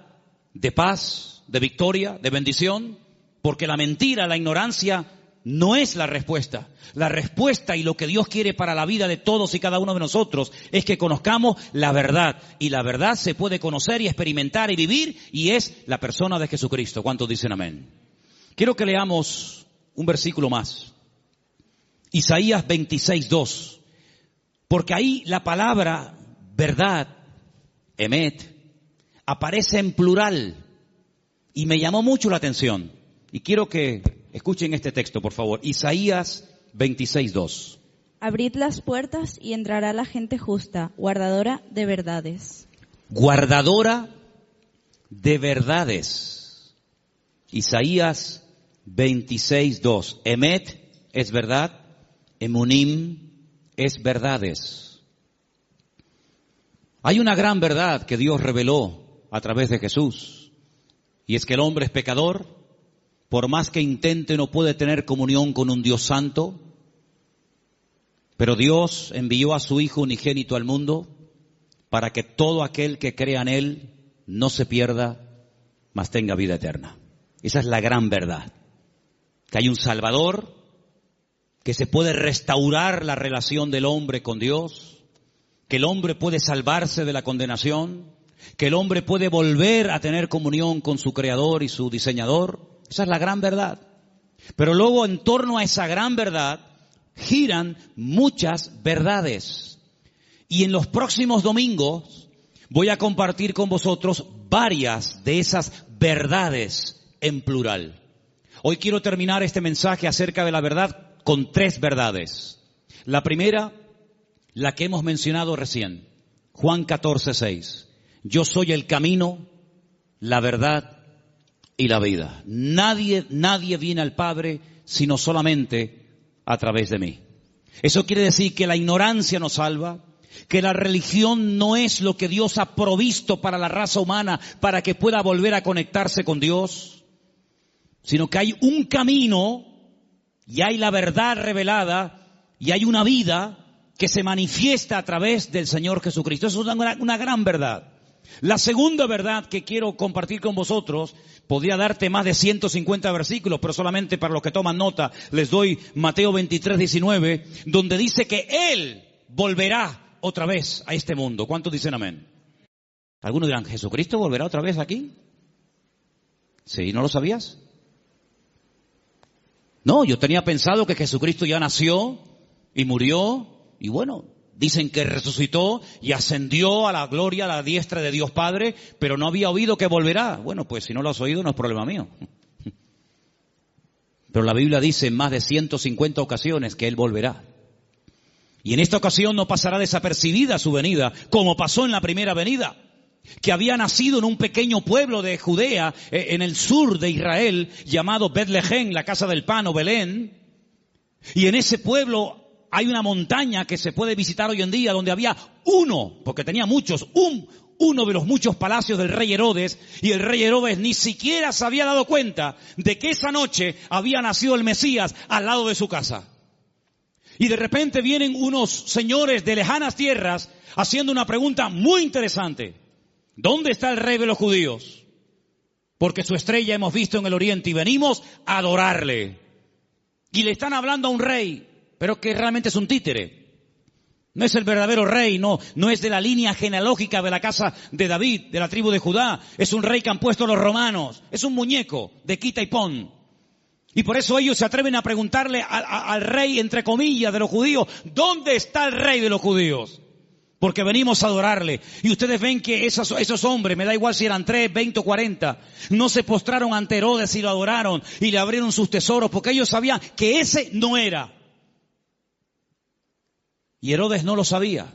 de paz, de victoria, de bendición. Porque la mentira, la ignorancia, no es la respuesta. La respuesta y lo que Dios quiere para la vida de todos y cada uno de nosotros es que conozcamos la verdad. Y la verdad se puede conocer y experimentar y vivir, y es la persona de Jesucristo. ¿Cuántos dicen amén? Quiero que leamos un versículo más. Isaías 26:2. Porque ahí la palabra verdad, emet, aparece en plural. Y me llamó mucho la atención. Y quiero que escuchen este texto, por favor. Isaías 26:2. Abrid las puertas y entrará la gente justa, guardadora de verdades. Guardadora de verdades. Isaías 26:2. Emet es verdad, emunim es verdades. Hay una gran verdad que Dios reveló a través de Jesús, y es que el hombre es pecador. Por más que intente, no puede tener comunión con un Dios santo. Pero Dios envió a su Hijo unigénito al mundo para que todo aquel que crea en Él no se pierda, mas tenga vida eterna. Esa es la gran verdad. Que hay un Salvador, que se puede restaurar la relación del hombre con Dios, que el hombre puede salvarse de la condenación, que el hombre puede volver a tener comunión con su Creador y su Diseñador. Esa es la gran verdad. Pero luego, en torno a esa gran verdad, giran muchas verdades. Y en los próximos domingos voy a compartir con vosotros varias de esas verdades en plural. Hoy quiero terminar este mensaje acerca de la verdad con 3 verdades. La primera, la que hemos mencionado recién, Juan 14:6. Yo soy el camino, la verdad y la vida. Nadie viene al Padre sino solamente a través de mí. Eso quiere decir que la ignorancia nos salva, que la religión no es lo que Dios ha provisto para la raza humana para que pueda volver a conectarse con Dios, sino que hay un camino y hay la verdad revelada y hay una vida que se manifiesta a través del Señor Jesucristo. Eso es una gran verdad. La segunda verdad que quiero compartir con vosotros, podría darte más de 150 versículos, pero solamente para los que toman nota les doy Mateo 23:19, donde dice que Él volverá otra vez a este mundo. ¿Cuántos dicen amén? Algunos dirán, ¿Jesucristo volverá otra vez aquí? ¿Sí? ¿No lo sabías? No, yo tenía pensado que Jesucristo ya nació y murió y bueno, dicen que resucitó y ascendió a la gloria, a la diestra de Dios Padre, pero no había oído que volverá. Bueno, pues si no lo has oído no es problema mío. Pero la Biblia dice en más de 150 ocasiones que Él volverá. Y en esta ocasión no pasará desapercibida su venida, como pasó en la primera venida, que había nacido en un pequeño pueblo de Judea, en el sur de Israel, llamado Betlehem, la casa del pan o Belén. Y en ese pueblo hay una montaña que se puede visitar hoy en día, donde había porque tenía muchos, uno de los muchos palacios del rey Herodes, y el rey Herodes ni siquiera se había dado cuenta de que esa noche había nacido el Mesías al lado de su casa. Y de repente vienen unos señores de lejanas tierras haciendo una pregunta muy interesante. ¿Dónde está el rey de los judíos? Porque su estrella hemos visto en el oriente y venimos a adorarle. Y le están hablando a un rey, pero que realmente es un títere. No es el verdadero rey, no es de la línea genealógica de la casa de David, de la tribu de Judá. Es un rey que han puesto los romanos. Es un muñeco de quita y pon. Y por eso ellos se atreven a preguntarle al rey, entre comillas, de los judíos, ¿dónde está el rey de los judíos? Porque venimos a adorarle. Y ustedes ven que esos hombres, me da igual si eran 3, 20 o 40, no se postraron ante Herodes y lo adoraron y le abrieron sus tesoros, porque ellos sabían que ese no era. Y Herodes no lo sabía.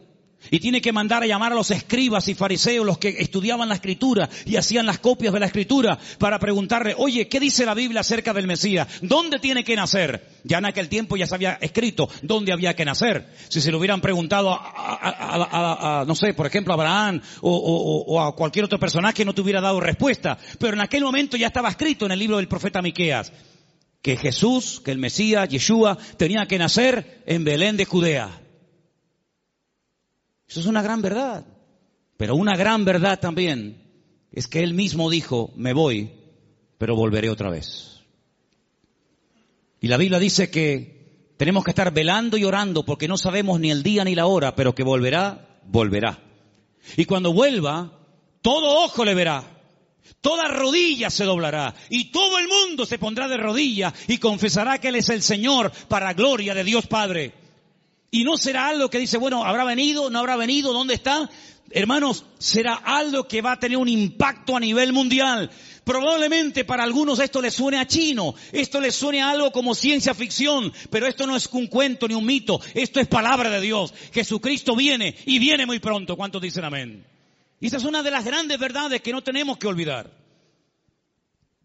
Y tiene que mandar a llamar a los escribas y fariseos, los que estudiaban la Escritura y hacían las copias de la Escritura, para preguntarle, oye, ¿qué dice la Biblia acerca del Mesías? ¿Dónde tiene que nacer? Ya en aquel tiempo ya se había escrito dónde había que nacer. Si se lo hubieran preguntado no sé, por ejemplo, a Abraham o a cualquier otro personaje, no te hubiera dado respuesta. Pero en aquel momento ya estaba escrito en el libro del profeta Miqueas que Jesús, que el Mesías, Yeshua, tenía que nacer en Belén de Judea. Eso es una gran verdad. Pero una gran verdad también es que Él mismo dijo, me voy, pero volveré otra vez. Y la Biblia dice que tenemos que estar velando y orando porque no sabemos ni el día ni la hora, pero que volverá, volverá. Y cuando vuelva, todo ojo le verá, toda rodilla se doblará y todo el mundo se pondrá de rodillas y confesará que Él es el Señor para gloria de Dios Padre. Y no será algo que dice, bueno, ¿habrá venido? ¿No habrá venido? ¿Dónde está? Hermanos, será algo que va a tener un impacto a nivel mundial. Probablemente para algunos esto les suene a chino, esto les suene a algo como ciencia ficción, pero esto no es un cuento ni un mito, esto es palabra de Dios. Jesucristo viene y viene muy pronto. ¿Cuántos dicen amén? Y esa es una de las grandes verdades que no tenemos que olvidar.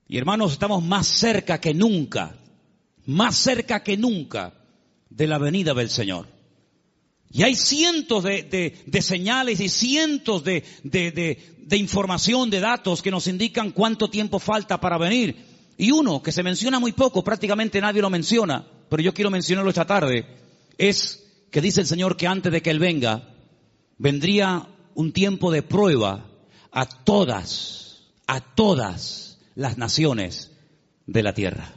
Y hermanos, estamos más cerca que nunca de la venida del Señor. Y hay cientos de señales y cientos de información, de datos que nos indican cuánto tiempo falta para venir. Y uno que se menciona muy poco, prácticamente nadie lo menciona, pero yo quiero mencionarlo esta tarde, es que dice el Señor que antes de que Él venga, vendría un tiempo de prueba a todas las naciones de la tierra.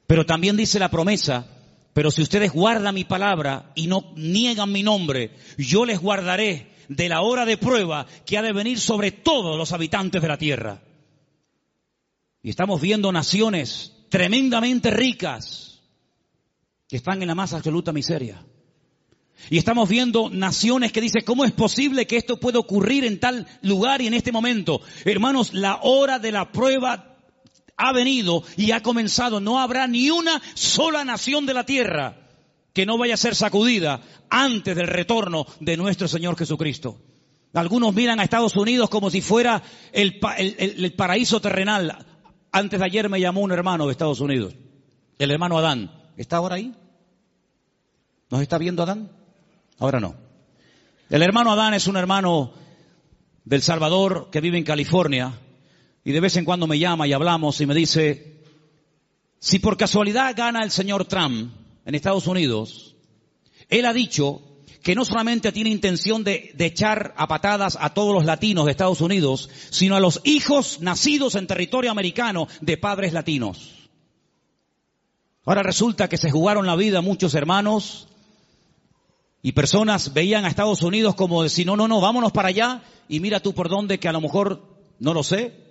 Pero también dice la promesa, pero si ustedes guardan mi palabra y no niegan mi nombre, yo les guardaré de la hora de prueba que ha de venir sobre todos los habitantes de la tierra. Y estamos viendo naciones tremendamente ricas que están en la más absoluta miseria. Y estamos viendo naciones que dicen, ¿cómo es posible que esto pueda ocurrir en tal lugar y en este momento? Hermanos, la hora de la prueba ha venido y ha comenzado. No habrá ni una sola nación de la tierra que no vaya a ser sacudida antes del retorno de nuestro Señor Jesucristo. Algunos miran a Estados Unidos como si fuera el paraíso terrenal. Antes de ayer me llamó un hermano de Estados Unidos, el hermano Adán. ¿Está ahora ahí? ¿Nos está viendo Adán? Ahora no. El hermano Adán es un hermano del Salvador que vive en California. Y de vez en cuando me llama y hablamos y me dice, si por casualidad gana el señor Trump en Estados Unidos, él ha dicho que no solamente tiene intención de echar a patadas a todos los latinos de Estados Unidos, sino a los hijos nacidos en territorio americano de padres latinos. Ahora resulta que se jugaron la vida muchos hermanos y personas veían a Estados Unidos como decir, no, vámonos para allá y mira tú por dónde, que a lo mejor, no lo sé,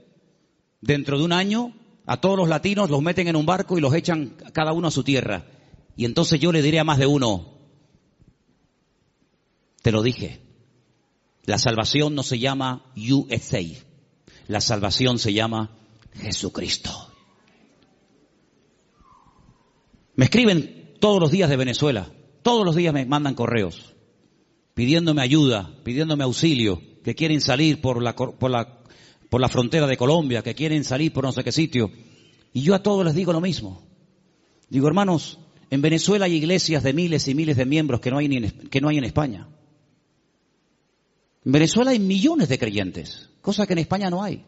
dentro de un año, a todos los latinos los meten en un barco y los echan cada uno a su tierra. Y entonces yo le diré a más de uno, te lo dije, la salvación no se llama USA, la salvación se llama Jesucristo. Me escriben todos los días de Venezuela, todos los días me mandan correos, pidiéndome ayuda, pidiéndome auxilio, que quieren salir por la frontera de Colombia, que quieren salir por no sé qué sitio. Y yo a todos les digo lo mismo. Digo, hermanos, en Venezuela hay iglesias de miles y miles de miembros que no hay en España. En Venezuela hay millones de creyentes, cosa que en España no hay.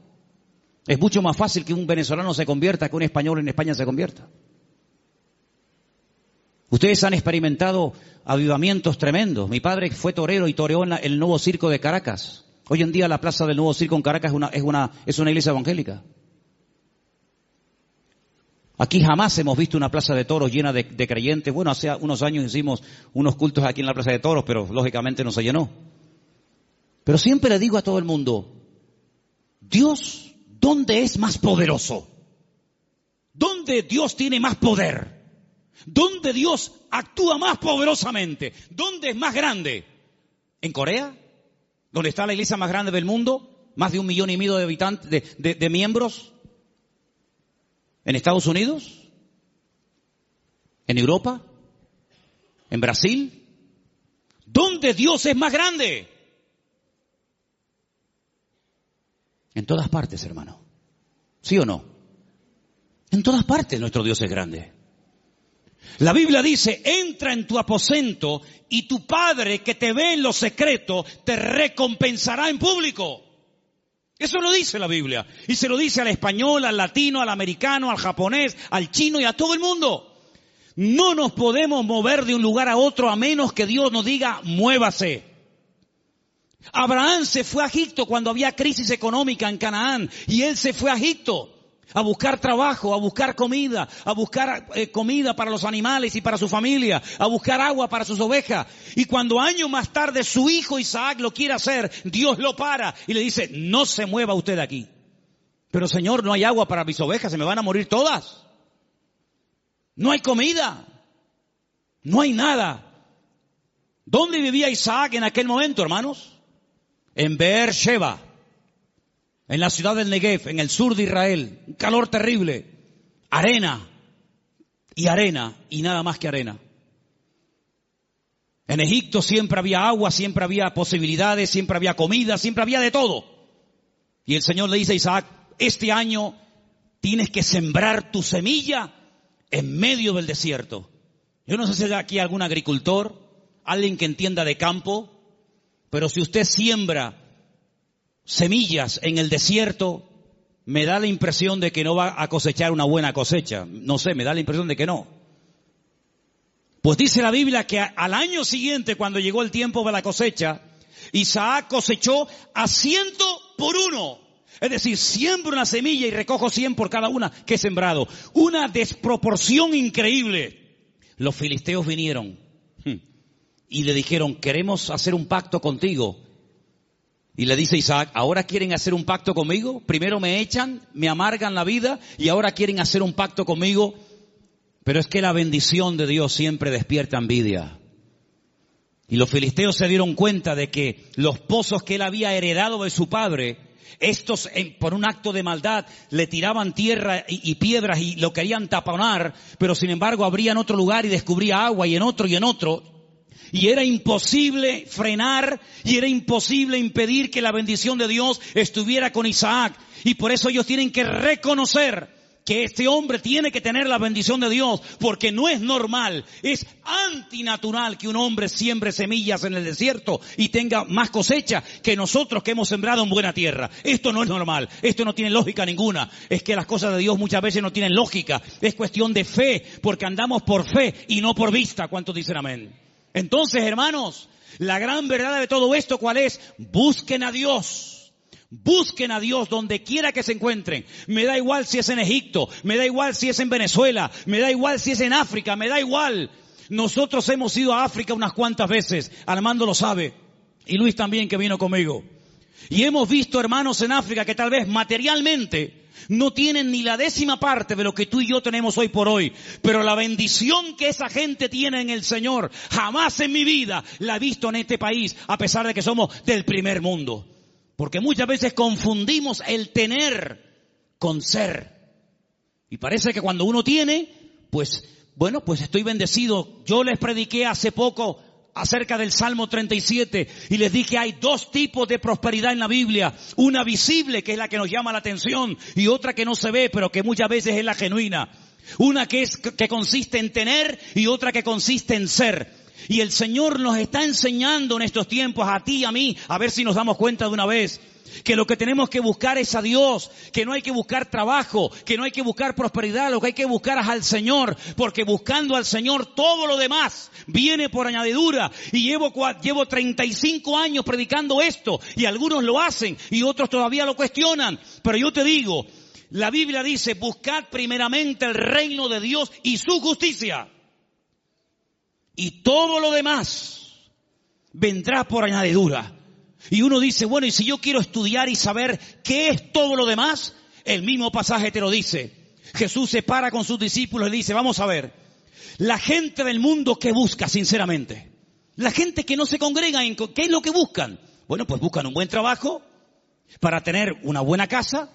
Es mucho más fácil que un venezolano se convierta que un español en España se convierta. Ustedes han experimentado avivamientos tremendos. Mi padre fue torero y toreó en el nuevo circo de Caracas. Hoy en día la plaza del Nuevo Circo en Caracas es una iglesia evangélica. Aquí jamás hemos visto una plaza de toros llena de creyentes. Bueno, hace unos años hicimos unos cultos aquí en la plaza de toros, pero lógicamente no se llenó. Pero siempre le digo a todo el mundo, Dios, ¿dónde es más poderoso? ¿Dónde Dios tiene más poder? ¿Dónde Dios actúa más poderosamente? ¿Dónde es más grande? ¿En Corea? ¿Dónde está la iglesia más grande del mundo? ¿Más de 1,5 millones de habitantes, de miembros? ¿En Estados Unidos? ¿En Europa? ¿En Brasil? ¿Dónde Dios es más grande? En todas partes, hermano. ¿Sí o no? En todas partes nuestro Dios es grande. La Biblia dice, entra en tu aposento y tu Padre que te ve en lo secreto te recompensará en público. Eso lo dice la Biblia. Y se lo dice al español, al latino, al americano, al japonés, al chino y a todo el mundo. No nos podemos mover de un lugar a otro a menos que Dios nos diga, muévase. Abraham se fue a Egipto cuando había crisis económica en Canaán y él se fue a Egipto a buscar trabajo, a buscar comida para los animales y para su familia, a buscar agua para sus ovejas. Y cuando años más tarde su hijo Isaac lo quiere hacer, Dios lo para y le dice, no se mueva usted de aquí. Pero Señor, no hay agua para mis ovejas, se me van a morir todas. No hay comida, no hay nada. ¿Dónde vivía Isaac en aquel momento, hermanos? En Beer-sheba, en la ciudad del Negev, en el sur de Israel. Un calor terrible, arena y nada más que arena. En Egipto siempre había agua, siempre había posibilidades, siempre había comida, siempre había de todo. Y el Señor le dice a Isaac, este año tienes que sembrar tu semilla en medio del desierto. Yo no sé si hay aquí algún agricultor, alguien que entienda de campo, pero si usted siembra semillas en el desierto, me da la impresión de que no va a cosechar una buena cosecha. No sé, me da la impresión de que no. Pues dice la Biblia que al año siguiente, cuando llegó el tiempo de la cosecha, Isaac cosechó a 100 por 1. Es decir, siembro una semilla y recojo 100 por cada una que he sembrado. Una desproporción increíble. Los filisteos vinieron y le dijeron, queremos hacer un pacto contigo. Y le dice Isaac, ¿ahora quieren hacer un pacto conmigo? Primero me echan, me amargan la vida y ahora quieren hacer un pacto conmigo. Pero es que la bendición de Dios siempre despierta envidia. Y los filisteos se dieron cuenta de que los pozos que él había heredado de su padre, estos por un acto de maldad le tiraban tierra y piedras y lo querían taponar, pero sin embargo abrían otro lugar y descubría agua y en otro y en otro. Y era imposible frenar y era imposible impedir que la bendición de Dios estuviera con Isaac. Y por eso ellos tienen que reconocer que este hombre tiene que tener la bendición de Dios, porque no es normal, es antinatural que un hombre siembre semillas en el desierto y tenga más cosecha que nosotros que hemos sembrado en buena tierra. Esto no es normal, esto no tiene lógica ninguna. Es que las cosas de Dios muchas veces no tienen lógica, es cuestión de fe, porque andamos por fe y no por vista. ¿Cuántos dicen amén? Entonces, hermanos, la gran verdad de todo esto, ¿cuál es? Busquen a Dios. Busquen a Dios donde quiera que se encuentren. Me da igual si es en Egipto, me da igual si es en Venezuela, me da igual si es en África, me da igual. Nosotros hemos ido a África unas cuantas veces, Armando lo sabe, y Luis también que vino conmigo. Y hemos visto hermanos en África que tal vez materialmente no tienen ni la 10ª parte de lo que tú y yo tenemos hoy por hoy. Pero la bendición que esa gente tiene en el Señor, jamás en mi vida la he visto en este país, a pesar de que somos del primer mundo. Porque muchas veces confundimos el tener con ser. Y parece que cuando uno tiene, pues estoy bendecido. Yo les prediqué hace poco acerca del Salmo 37 y les dije hay 2 tipos de prosperidad en la Biblia, una visible que es la que nos llama la atención y otra que no se ve pero que muchas veces es la genuina, una que consiste en tener y otra que consiste en ser. Y el Señor nos está enseñando en estos tiempos a ti y a mí, a ver si nos damos cuenta de una vez, que lo que tenemos que buscar es a Dios, que no hay que buscar trabajo, que no hay que buscar prosperidad, lo que hay que buscar es al Señor, porque buscando al Señor todo lo demás viene por añadidura. Y llevo 35 años predicando esto y algunos lo hacen y otros todavía lo cuestionan, pero yo te digo, la Biblia dice, buscad primeramente el reino de Dios y su justicia y todo lo demás vendrá por añadidura. Y uno dice, bueno, y si yo quiero estudiar y saber qué es todo lo demás, el mismo pasaje te lo dice. Jesús se para con sus discípulos y le dice, vamos a ver, la gente del mundo que busca sinceramente, la gente que no se congrega, ¿qué es lo que buscan? Bueno, pues buscan un buen trabajo para tener una buena casa,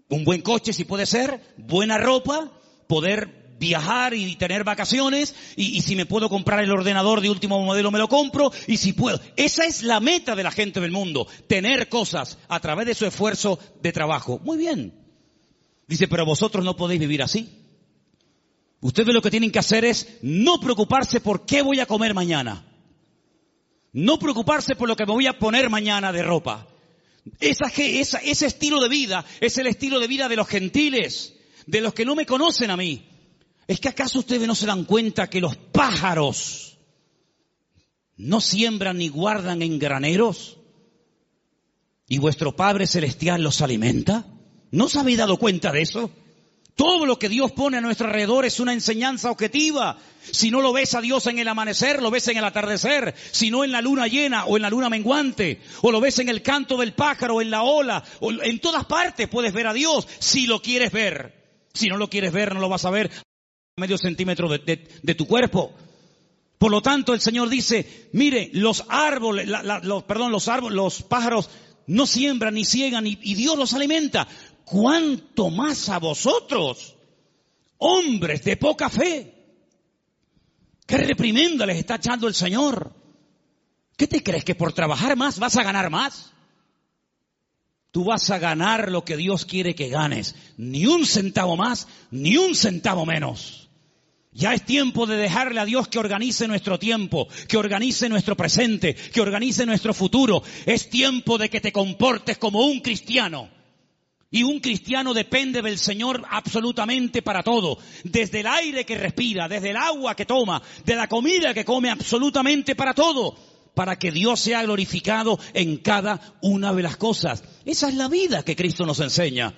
un buen coche si puede ser, buena ropa, poder viajar y tener vacaciones y si me puedo comprar el ordenador de último modelo me lo compro y si puedo. Esa es la meta de la gente del mundo, tener cosas a través de su esfuerzo de trabajo. Muy bien. Dice, pero vosotros no podéis vivir así. Ustedes lo que tienen que hacer es no preocuparse por qué voy a comer mañana. No preocuparse por lo que me voy a poner mañana de ropa. Ese estilo de vida es el estilo de vida de los gentiles, de los que no me conocen a mí. ¿Es que acaso ustedes no se dan cuenta que los pájaros no siembran ni guardan en graneros? ¿Y vuestro Padre Celestial los alimenta? ¿No os habéis dado cuenta de eso? Todo lo que Dios pone a nuestro alrededor es una enseñanza objetiva. Si no lo ves a Dios en el amanecer, lo ves en el atardecer. Si no en la luna llena o en la luna menguante. O lo ves en el canto del pájaro, en la ola. O en todas partes puedes ver a Dios si lo quieres ver. Si no lo quieres ver, no lo vas a ver a medio centímetro de tu cuerpo. Por lo tanto, el Señor dice, mire, los pájaros no siembran ni ciegan y Dios los alimenta. ¿Cuánto más a vosotros, hombres de poca fe? ¿Qué reprimenda les está echando el Señor? ¿Qué te crees, que por trabajar más vas a ganar más? Tú vas a ganar lo que Dios quiere que ganes. Ni un centavo más, ni un centavo menos. Ya es tiempo de dejarle a Dios que organice nuestro tiempo, que organice nuestro presente, que organice nuestro futuro. Es tiempo de que te comportes como un cristiano. Y un cristiano depende del Señor absolutamente para todo. Desde el aire que respira, desde el agua que toma, de la comida que come, absolutamente para todo. Para que Dios sea glorificado en cada una de las cosas. Esa es la vida que Cristo nos enseña.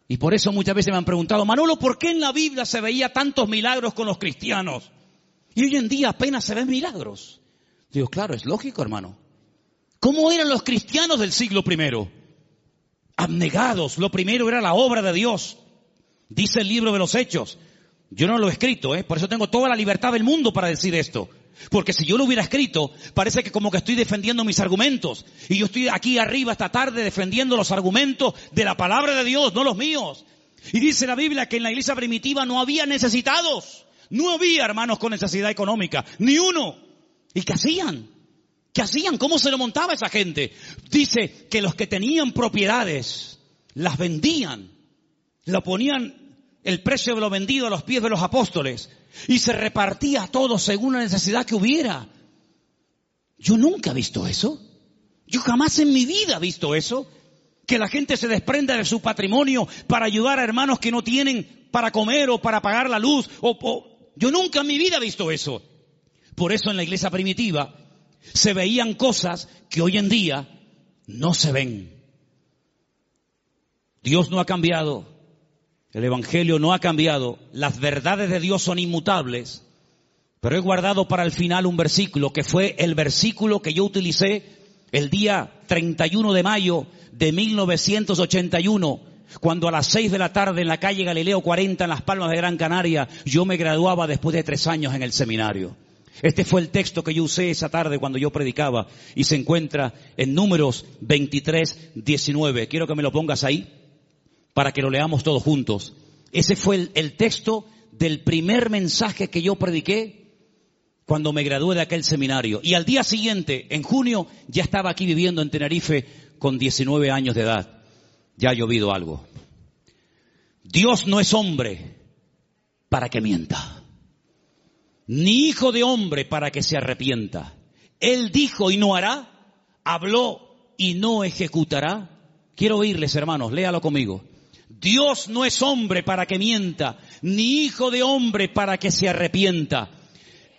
Y por eso muchas veces me han preguntado, Manolo, ¿por qué en la Biblia se veía tantos milagros con los cristianos? Y hoy en día apenas se ven milagros. Digo, claro, es lógico, hermano. ¿Cómo eran los cristianos del siglo I? Abnegados. Lo primero era la obra de Dios. Dice el libro de los Hechos. Yo no lo he escrito, por eso tengo toda la libertad del mundo para decir esto. Porque si yo lo hubiera escrito, parece que como que estoy defendiendo mis argumentos. Y yo estoy aquí arriba esta tarde defendiendo los argumentos de la palabra de Dios, no los míos. Y dice la Biblia que en la iglesia primitiva no había necesitados. No había hermanos con necesidad económica, ni uno. ¿Y qué hacían? ¿Qué hacían? ¿Cómo se lo montaba esa gente? Dice que los que tenían propiedades las vendían, lo ponían el precio de lo vendido a los pies de los apóstoles y se repartía a todos según la necesidad que hubiera. Yo nunca he visto eso. Yo jamás en mi vida he visto eso. Que la gente se desprenda de su patrimonio para ayudar a hermanos que no tienen para comer o para pagar la luz. Yo nunca en mi vida he visto eso. Por eso en la iglesia primitiva se veían cosas que hoy en día no se ven. Dios no ha cambiado. El Evangelio no ha cambiado. Las verdades de Dios son inmutables. Pero he guardado para el final un versículo que fue el versículo que yo utilicé el día 31 de mayo de 1981, cuando a las 6 de la tarde en la calle Galileo 40 en Las Palmas de Gran Canaria, yo me graduaba después de 3 años en el seminario. Este fue el texto que yo usé esa tarde cuando yo predicaba y se encuentra en Números 23, 19. Quiero que me lo pongas ahí para que lo leamos todos juntos. Ese fue el texto del primer mensaje que yo prediqué cuando me gradué de aquel seminario. Y al día siguiente, en junio, ya estaba aquí viviendo en Tenerife con 19 años de edad. Ya ha llovido algo. Dios no es hombre para que mienta, ni hijo de hombre para que se arrepienta. Él dijo y no hará, habló y no ejecutará. Quiero oírles, hermanos, léalo conmigo. Dios no es hombre para que mienta, ni hijo de hombre para que se arrepienta.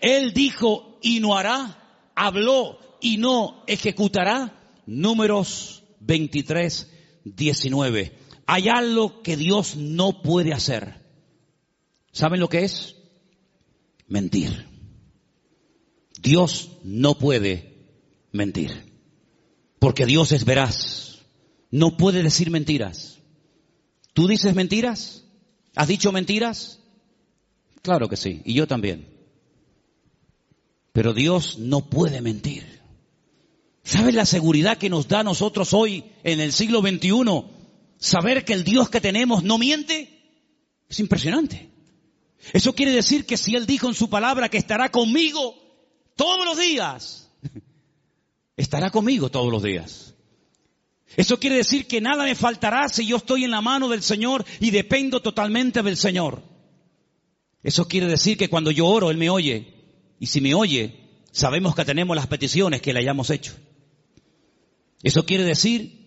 Él dijo y no hará, habló y no ejecutará. Números 23, 19. Hay algo que Dios no puede hacer. ¿Saben lo que es? Mentir. Dios no puede mentir. Porque Dios es veraz. No puede decir mentiras. ¿Tú dices mentiras? ¿Has dicho mentiras? Claro que sí, y yo también. Pero Dios no puede mentir. ¿Sabes la seguridad que nos da a nosotros hoy en el siglo XXI? Saber que el Dios que tenemos no miente. Es impresionante. Eso quiere decir que si Él dijo en su palabra que estará conmigo todos los días, estará conmigo todos los días. Eso quiere decir que nada me faltará si yo estoy en la mano del Señor y dependo totalmente del Señor. Eso quiere decir que cuando yo oro, Él me oye. Y si me oye, sabemos que tenemos las peticiones que le hayamos hecho. Eso quiere decir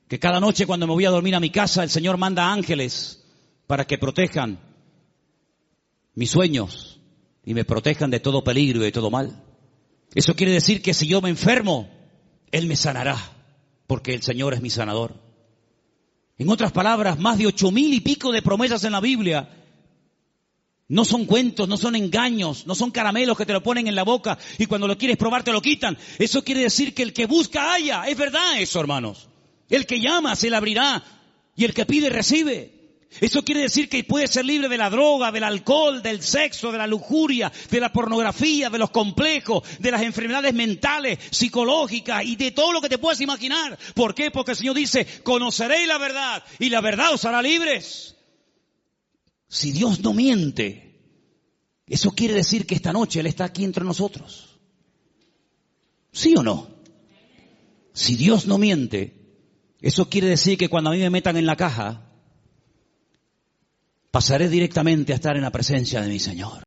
que cada noche cuando me voy a dormir a mi casa, el Señor manda ángeles para que protejan mis sueños y me protejan de todo peligro y de todo mal. Eso quiere decir que si yo me enfermo, Él me sanará, porque el Señor es mi sanador. En otras palabras, más de 8,000 y pico de promesas en la Biblia no son cuentos, no son engaños, no son caramelos que te lo ponen en la boca y cuando lo quieres probar te lo quitan. Eso quiere decir que el que busca halla. Es verdad eso, hermanos. El que llama se le abrirá y el que pide recibe. Eso quiere decir que puedes ser libre de la droga, del alcohol, del sexo, de la lujuria, de la pornografía, de los complejos, de las enfermedades mentales, psicológicas y de todo lo que te puedas imaginar. ¿Por qué? Porque el Señor dice, conoceréis la verdad y la verdad os hará libres. Si Dios no miente, eso quiere decir que esta noche Él está aquí entre nosotros. ¿Sí o no? Si Dios no miente, eso quiere decir que cuando a mí me metan en la caja, pasaré directamente a estar en la presencia de mi Señor.